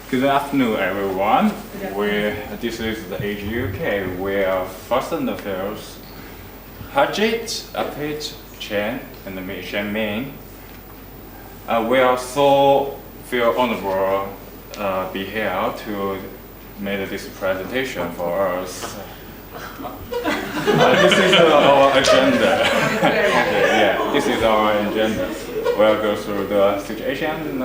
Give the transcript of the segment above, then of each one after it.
Good afternoon, everyone. This is the Age UK. We are first and the first. Harjit, Apit, Chen, and me, Shen Ming. We are so feel honorable be here to make this presentation for us. This is our agenda. Yeah, this is our agenda. We'll go through the situation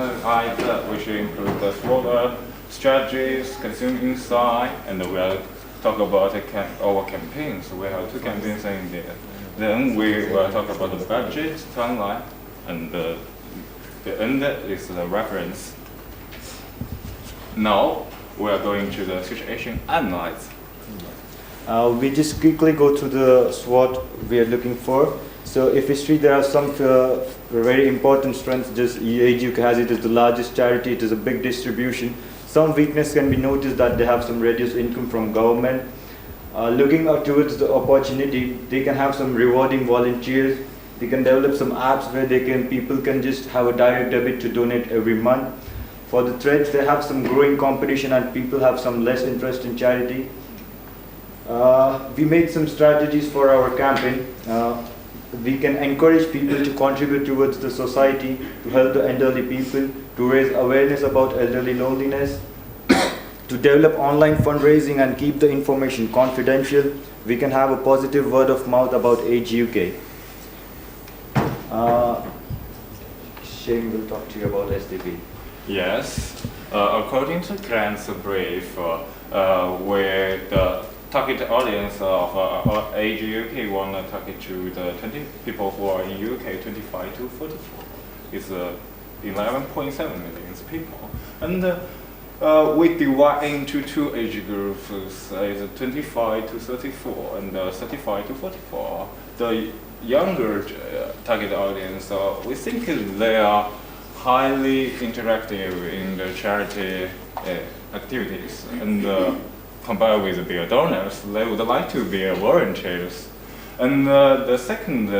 which include the SWOT strategies, consumer insight, and we'll talk about our campaigns. We have two campaigns in there. Then we will talk about the budget, timeline, and the end is the reference. Now we are going to the situation analyze. We just quickly go through the SWOT we are looking for. So if we see there are some very important strengths, just Age UK has it as the largest charity, it is a big distribution. Some weakness can be noticed that they have some reduced income from government. Looking out towards the opportunity, they can have some rewarding volunteers. They can develop some apps where people can just have a direct debit to donate every month. For the threats, they have some growing competition and people have some less interest in charity. We made some strategies for our campaign. We can encourage people to contribute towards the society, to help the elderly people, to raise awareness about elderly loneliness, to develop online fundraising and keep the information confidential. We can have a positive word of mouth about Age UK. Shane will talk to you about SDP. Yes, according to Grant's brief, where the target audience of Age UK want to target to the 20 people who are in UK 25 to 44. It's 11.7 million people. And we divide into two age groups, is 25 to 34 and 35 to 44. The younger target audience, we think they are highly interactive in the charity activities. And compared with their donors, they would like to be volunteers. And the second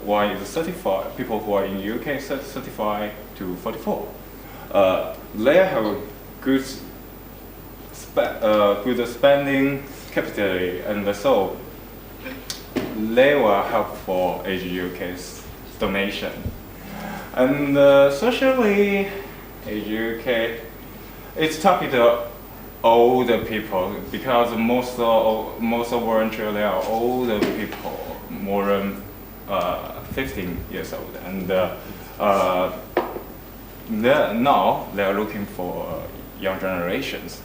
one is 35, people who are in UK 35 to 44. They have good spending capacity, and so they will help for Age UK's donation. And socially, Age UK, it's targeted older people because most of volunteers they are older people, more than 15 years old, and now they are looking for young generations.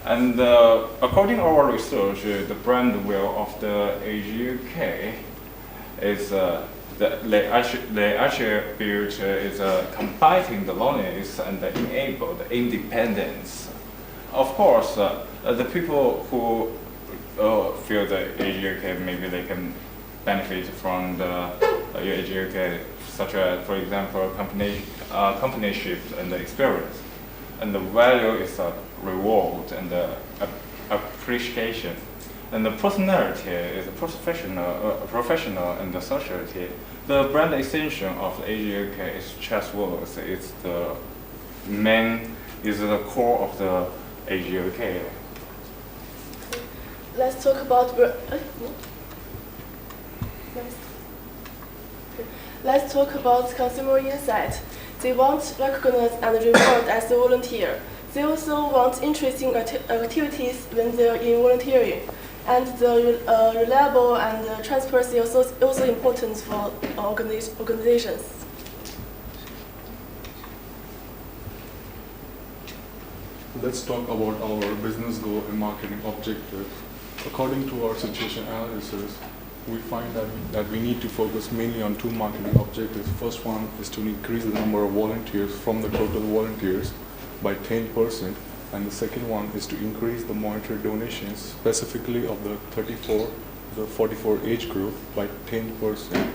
And according to our research, the brand will of the Age UK is the attribute is combating the loneliness and enable the independence. Of course, the people who feel the Age UK, maybe they can benefit from the Age UK, such as, for example, companionship and the experience. And the value is a reward and appreciation. And the personality is a professional and the sociality. The brand extension of Age UK is trustworthy. It's the core of the Age UK. Let's talk about Let's talk about consumer insight. They want recognized and rewarded as a volunteer. They also want interesting activities when they're in volunteering. And the reliable and transparency is also important for organizations. Let's talk about our business goal and marketing objective. According to our situation analysis, we find that we need to focus mainly on two marketing objectives. First one is to increase the number of volunteers from the total volunteers by 10%. And the second one is to increase the monetary donations, specifically of the 34 to 44 age group, by 10%.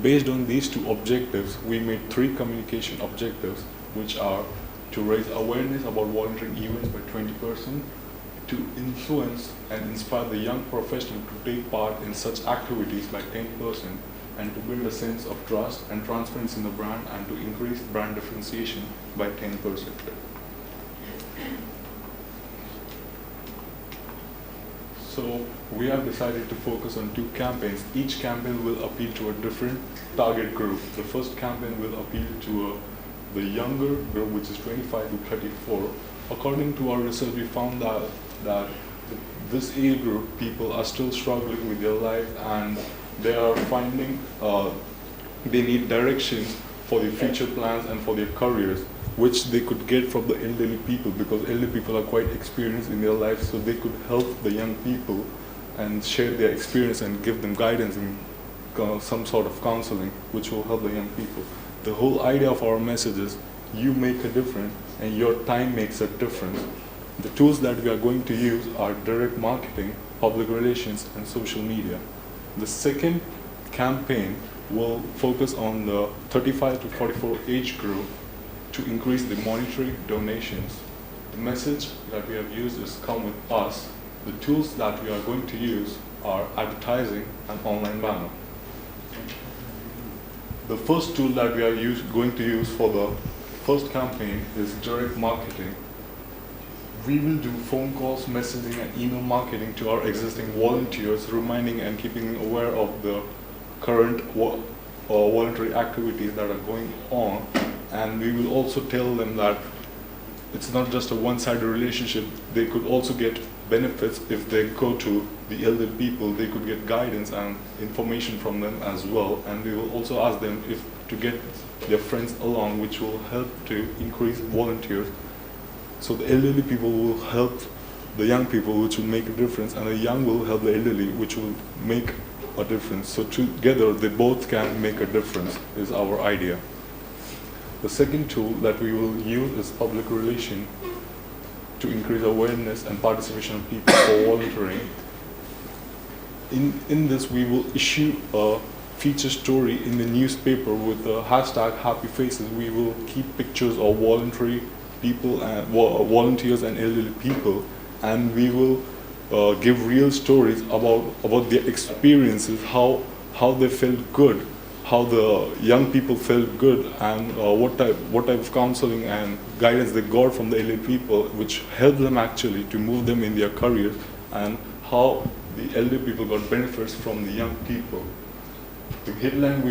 Based on these two objectives, we made three communication objectives, which are to raise awareness about volunteering events by 20%, to influence and inspire the young professional to take part in such activities by 10%, and to build a sense of trust and transparency in the brand and to increase brand differentiation by 10%. So we have decided to focus on 2 campaigns. Each campaign will appeal to a different target group. The first campaign will appeal to the younger group, which is 25 to 34. According to our research, we found that this age group, people are still struggling with their life and they are finding they need directions for their future plans and for their careers, which they could get from the elderly people, because elderly people are quite experienced in their life, so they could help the young people and share their experience and give them guidance and some sort of counseling, which will help the young people. The whole idea of our message is you make a difference and your time makes a difference. The tools that we are going to use are direct marketing, public relations, and social media. The second campaign will focus on the 35 to 44 age group to increase the monetary donations. The message that we have used is come with us. The tools that we are going to use are advertising and online banner. The first tool that we are going to use for the first campaign is direct marketing. We will do phone calls, messaging, and email marketing to our existing volunteers, reminding and keeping them aware of the current voluntary activities that are going on. And we will also tell them that it's not just a one-sided relationship. They could also get benefits if they go to the elderly people. They could get guidance and information from them as well. And we will also ask them if to get their friends along, which will help to increase volunteers. So the elderly people will help the young people, which will make a difference, and the young will help the elderly, which will make a difference. So together, they both can make a difference, is our idea. The second tool that we will use is public relation to increase awareness and participation of people for volunteering. In this, we will issue a feature story in the newspaper with the hashtag Happy Faces. We will keep pictures of voluntary people and volunteers and elderly people, and we will give real stories about their experiences, how they felt good, how the young people felt good, and what type of counseling and guidance they got from the elderly people, which helped them actually to move them in their careers, and how the elderly people got benefits from the young people. The headline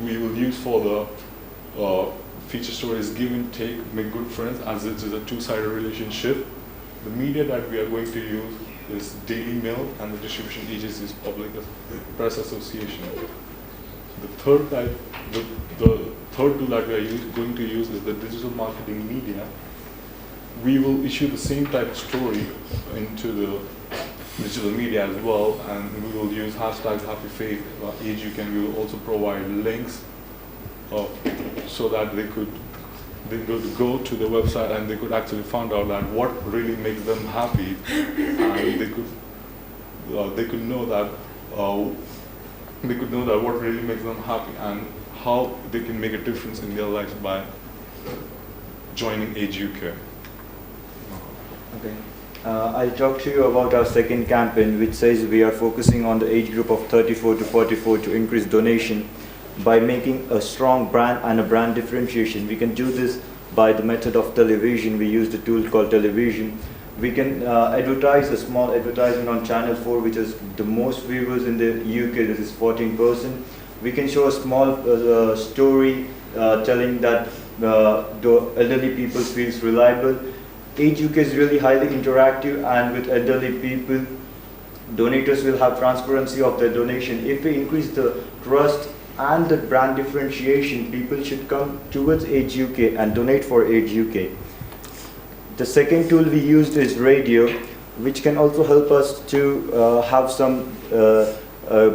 we will use for the feature story is give and take, make good friends, as it is a two-sided relationship. The media that we are going to use is Daily Mail, and the distribution agency is Public Press Association. The third tool that we are going to use is the digital marketing media. We will issue the same type of story into the digital media as well, and we will use hashtags Happy Faith, Age You Can. We will also provide links so that they could go to the website and they could actually find out that what really makes them happy, and they could know that what really makes them happy and how they can make a difference in their lives by joining Age UK. Okay. I'll talk to you about our second campaign, which says we are focusing on the age group of 34 to 44 to increase donation by making a strong brand and a brand differentiation. We can do this by the method of television. We use the tool called television. We can advertise a small advertisement on Channel 4, which is the most viewers in the UK. This is 14%. We can show a small story telling that the elderly people feels reliable. Age UK is really highly interactive, and with elderly people, donators will have transparency of their donation. If we increase the trust and the brand differentiation, people should come towards Age UK and donate for Age UK. The second tool we used is radio, which can also help us to have some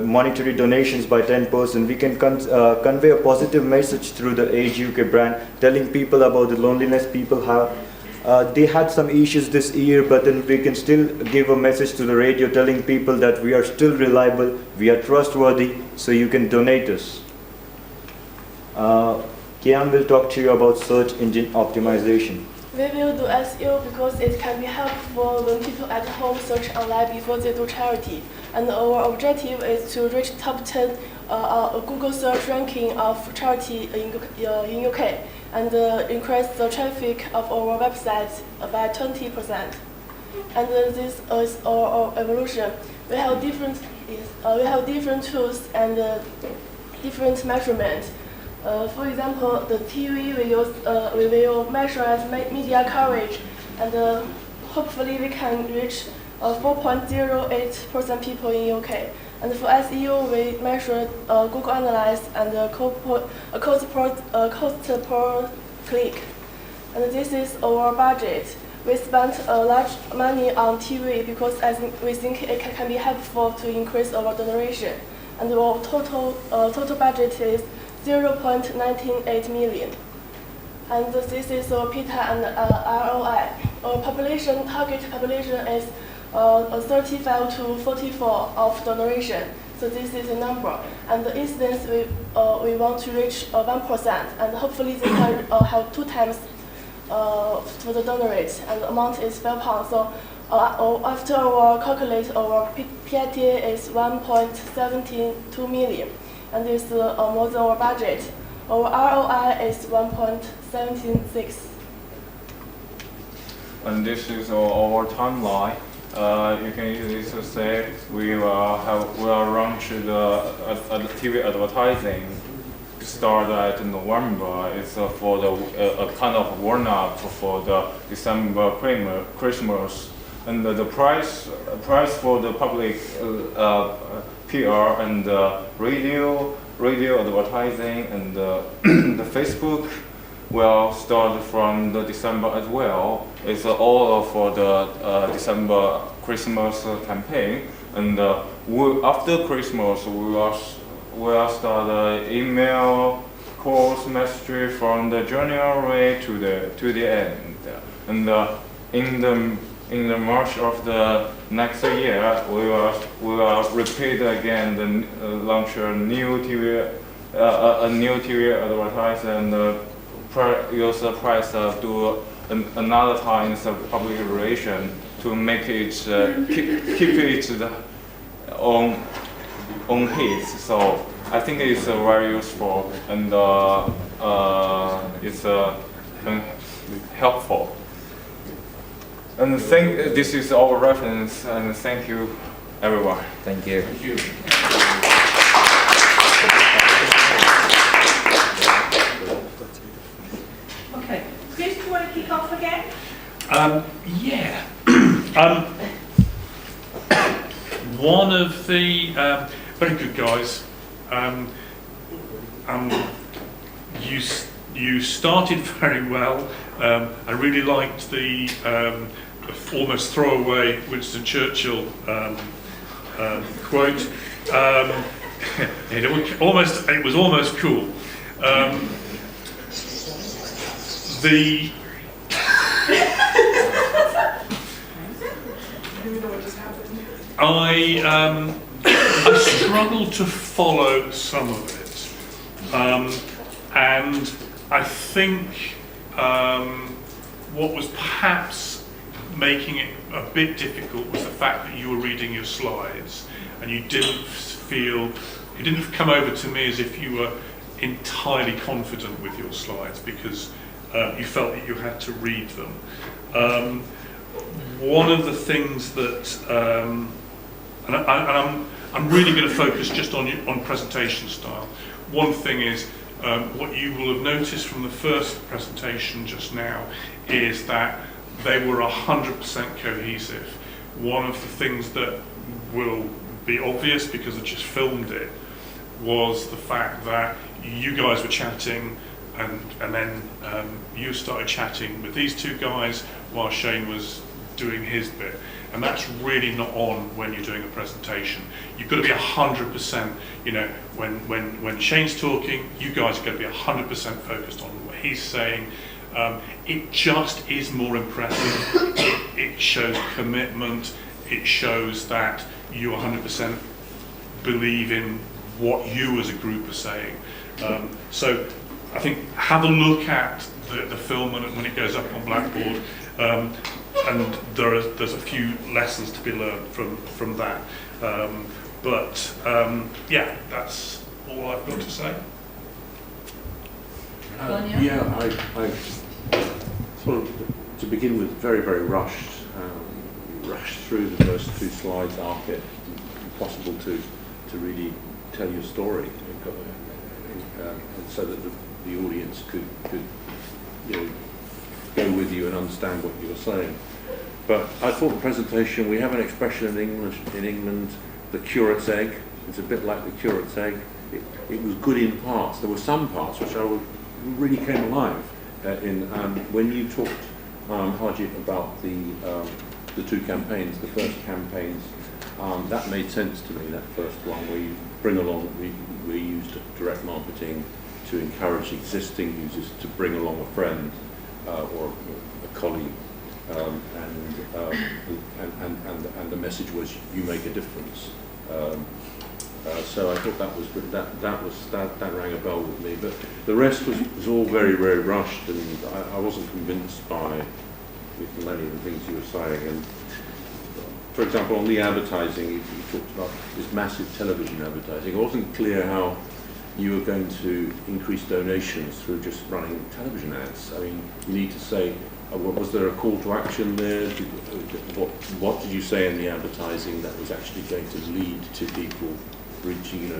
monetary donations by 10%. We can convey a positive message through the Age UK brand, telling people about the loneliness people have. They had some issues this year, but then we can still give a message to the radio telling people that we are still reliable, we are trustworthy, so you can donate us. Kian will talk to you about search engine optimization. We will do SEO because it can be helpful when people at home search online before they do charity. And our objective is to reach top 10 Google search ranking of charity in UK and increase the traffic of our website by 20%. And this is our evolution. We have different tools and different measurements. For example, the TV we will measure as media coverage, and hopefully we can reach 4.08% people in UK. And for SEO, we measure Google Analyze and cost per click. And this is our budget. We spent large money on TV because we think it can be helpful to increase our donation. And our total budget is 0.198 million. And this is our PETA and ROI. Our target population is 35 to 44 of donation. So this is a number. And the incidence we want to reach 1%, and hopefully they can have 2 times for the donor rate, and the amount is £12. So after our calculate, our PIT is 1.72 million, and this is more than our budget. Our ROI is 1.76. And this is our timeline. You can use this to say we will launch the TV advertising. Start at November. It's for the a kind of warm up for the December Christmas, and the price for the public PR and radio advertising and the Facebook will start from the December as well. It's all for the December Christmas campaign, and after Christmas we'll start email course message from the January to the end, and in the March of the next year we will repeat again the launch a new TV advertising and use the price do another times public relation to make it keep it on hits. So I think it's very useful and it's helpful. And this is our reference, and thank you, everyone. Thank you. Thank you. Okay, Chris, do you want to kick off again? Yeah. One of the very good guys. You started very well. I really liked the almost throwaway Winston Churchill quote. It was almost cool. I struggled to follow some of it, and I think what was perhaps making it a bit difficult was the fact that you were reading your slides and you didn't come over to me as if you were entirely confident with your slides because you felt that you had to read them. One of the things that, I'm really going to focus just on presentation style. One thing is, what you will have noticed from the first presentation just now is that they were 100% cohesive. One of the things that will be obvious because I just filmed it was the fact that you guys were chatting and then you started chatting with these two guys while Shane was doing his bit. And that's really not on when you're doing a presentation. You've got to be 100%, when Shane's talking, you guys are going to be 100% focused on what he's saying. It just is more impressive. It shows commitment. It shows that you 100% believe in what you as a group are saying. So I think have a look at the film when it goes up on Blackboard, and there's a few lessons to be learned from that. Yeah, that's all I've got to say. Yeah, I sort of, to begin with, very, very rushed through the first 2 slides, after impossible to really tell your story, and so that the audience could go with you and understand what you were saying. But I thought the presentation, we have an expression in England, the curate's egg. It's a bit like the curate's egg. It was good in parts. There were some parts which really came alive when you talked, Harjit, about the 2 campaigns, the first campaigns. That made sense to me, that first one, where you bring along, we used direct marketing to encourage existing users to bring along a friend or a colleague, and the message was, you make a difference. So I thought that rang a bell with me, but the rest was all very, very rushed, and I wasn't convinced by many of the things you were saying. And for example, on the advertising, you talked about this massive television advertising. It wasn't clear how you were going to increase donations through just running television ads. I mean, you need to say, was there a call to action there? What did you say in the advertising that was actually going to lead to people reaching,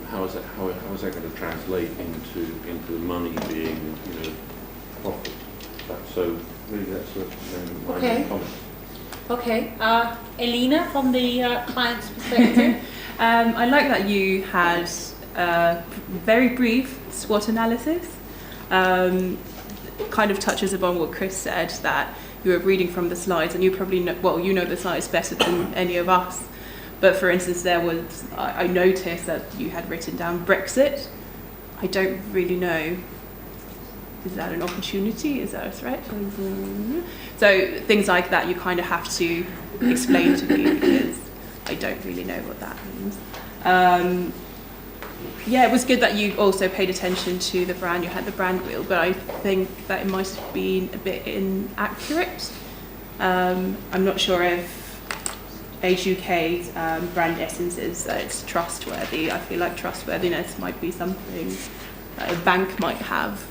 how is that going to translate into money being, profit? So really, that's my main comment. Okay, Elena, from the client's perspective. I like that you had a very brief SWOT analysis. Kind of touches upon what Chris said, that you were reading from the slides, and you probably know, you know the slides better than any of us. But for instance, I noticed that you had written down Brexit. I don't really know. Is that an opportunity? Is that a threat? So things like that you kind of have to explain to me, because I don't really know what that means. Yeah, it was good that you also paid attention to the brand. You had the brand wheel, but I think that it might have been a bit inaccurate. I'm not sure if Age UK's brand essence is that it's trustworthy. I feel like trustworthiness might be something that a bank might have.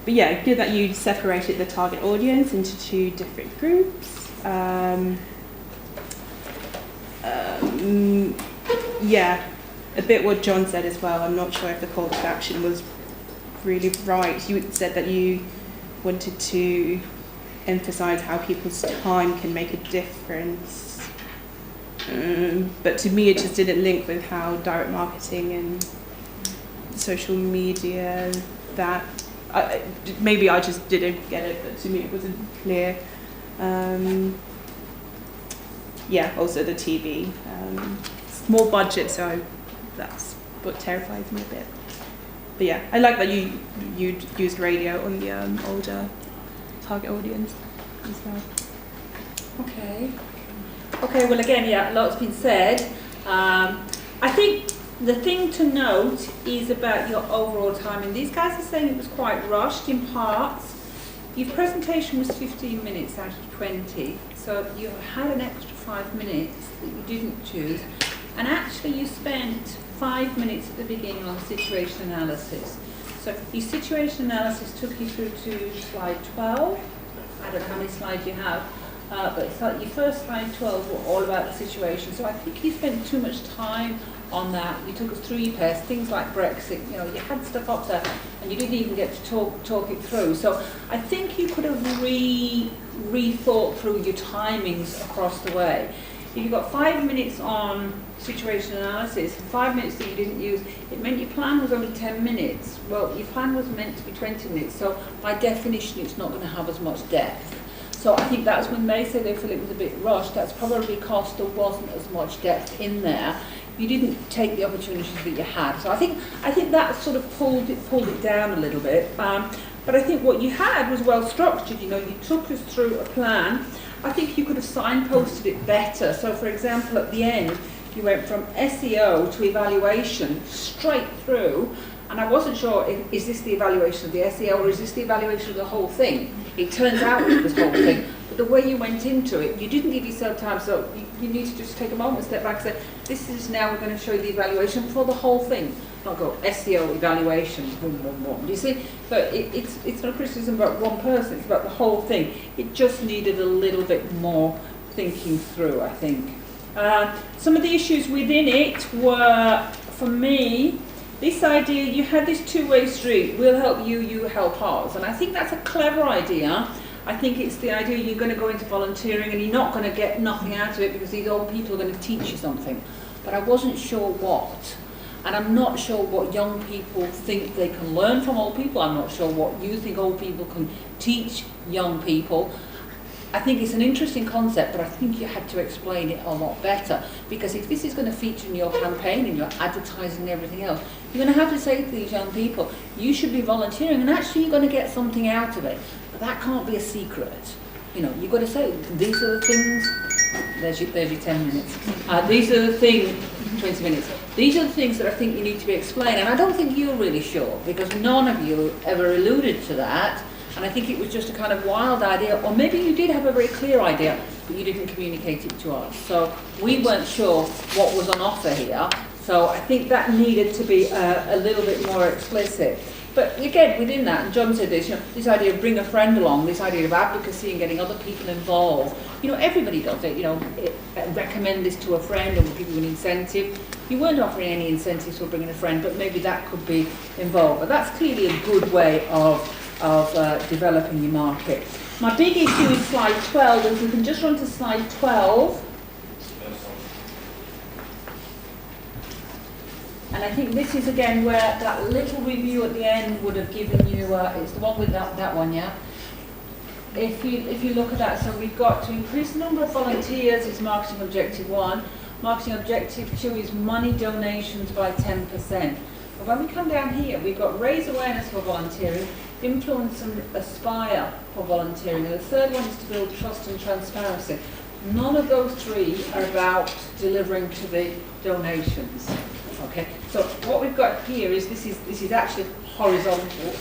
But yeah, good that you separated the target audience into 2 different groups. Yeah, a bit what John said as well. I'm not sure if the call to action was really right. You said that you wanted to emphasize how people's time can make a difference. But to me, it just didn't link with how direct marketing and social media, that maybe I just didn't get it, but to me it wasn't clear. Yeah, also the TV, small budget, so that's what terrifies me a bit. But yeah, I like that you used radio on the older target audience as well. Okay, well again, yeah, a lot's been said. I think the thing to note is about your overall timing. These guys are saying it was quite rushed in parts. Your presentation was 15 minutes out of 20, so you had an extra 5 minutes that you didn't choose, and actually you spent 5 minutes at the beginning on situation analysis. So your situation analysis took you through to slide 12. I don't know how many slides you have, but it's like your first slide 12 were all about the situation. So I think you spent too much time on that. You took us through your past, things like Brexit, you had stuff up there and you didn't even get to talk it through. So I think you could have rethought through your timings across the way. If you got 5 minutes on situation analysis, 5 minutes that you didn't use, it meant your plan was only 10 minutes. Well, your plan was meant to be 20 minutes, so by definition it's not going to have as much depth. So I think that's when they say they feel it was a bit rushed, that's probably because there wasn't as much depth in there. You didn't take the opportunities that you had. So I think that sort of pulled it down a little bit. But I think what you had was well structured. You took us through a plan. I think you could have signposted it better. So for example, at the end, you went from SEO to evaluation straight through, and I wasn't sure, is this the evaluation of the SEO or is this the evaluation of the whole thing? It turns out it was the whole thing, but the way you went into it, you didn't give yourself time, so you need to just take a moment, step back and say, this is now we're going to show you the evaluation for the whole thing, not go SEO evaluation, boom, boom, boom. Do you see? But it's not a criticism about one person, it's about the whole thing. It just needed a little bit more thinking through, I think. Some of the issues within it were, for me, this idea, you had this two-way street, we'll help you, you help us. And I think that's a clever idea. I think it's the idea you're going to go into volunteering and you're not going to get nothing out of it because these old people are going to teach you something. But I wasn't sure what. And I'm not sure what young people think they can learn from old people. I'm not sure what you think old people can teach young people. I think it's an interesting concept, but I think you had to explain it a lot better. Because if this is going to feature in your campaign and your advertising and everything else, you're going to have to say to these young people, you should be volunteering and actually you're going to get something out of it. But that can't be a secret. You know, you've got to say, these are the things, there's your 10 minutes. These are the things, 20 minutes. These are the things that I think you need to be explained. And I don't think you're really sure, because none of you ever alluded to that. And I think it was just a kind of wild idea, or maybe you did have a very clear idea, but you didn't communicate it to us. So we weren't sure what was on offer here. So I think that needed to be a little bit more explicit. But again, within that, and John said this, you know, this idea of bring a friend along, this idea of advocacy and getting other people involved. You know, everybody does it. You know, recommend this to a friend or give you an incentive. You weren't offering any incentives for bringing a friend, but maybe that could be involved. But that's clearly a good way of developing your market. My big issue is slide 12. If we can just run to slide 12. And I think this is again where that little review at the end would have given you, it's the one with that one, yeah? If you look at that, so we've got to increase the number of volunteers is marketing objective 1. Marketing objective 2 is money donations by 10%. But when we come down here, we've got raise awareness for volunteering, influence and aspire for volunteering. And the third one is to build trust and transparency. None of those three are about delivering to the donations. Okay, so what we've got here is this is actually horizontal,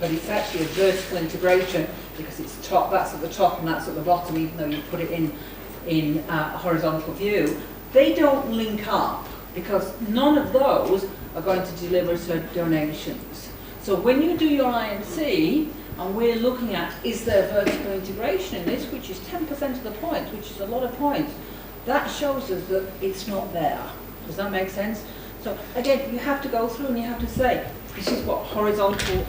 but it's actually a vertical integration because it's top, that's at the top and that's at the bottom, even though you put it in a horizontal view. They don't link up because none of those are going to deliver to donations. So when you do your IMC, and we're looking at, is there vertical integration in this, which is 10% of the points, which is a lot of points, that shows us that it's not there. Does that make sense? So again, you have to go through and you have to say, this is what horizontal,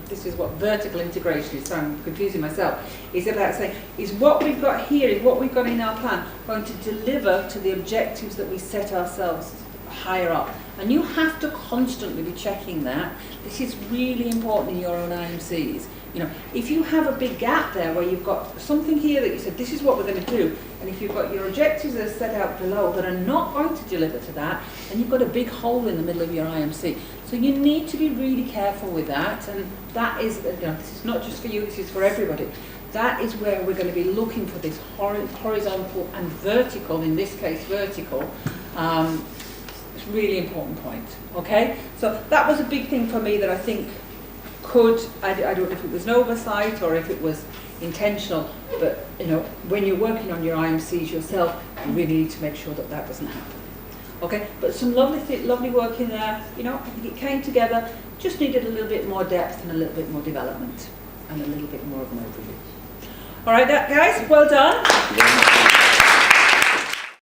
this is what vertical integration is. So I'm confusing myself. It's about saying, is what we've got here, is what we've got in our plan going to deliver to the objectives that we set ourselves higher up? And you have to constantly be checking that. This is really important in your own IMCs. You know, if you have a big gap there where you've got something here that you said, this is what we're going to do, and if you've got your objectives that are set out below that are not going to deliver to that, then you've got a big hole in the middle of your IMC. So you need to be really careful with that, and that is, you know, this is not just for you, this is for everybody. That is where we're going to be looking for this horizontal and vertical, in this case vertical. It's a really important point, okay? So that was a big thing for me that I think could, I don't know if it was an oversight or if it was intentional, but you know, when you're working on your IMCs yourself, you really need to make sure that that doesn't happen. Okay, but some lovely work in there. You know, I think it came together, just needed a little bit more depth and a little bit more development and a little bit more of an overview. All right, guys, well done.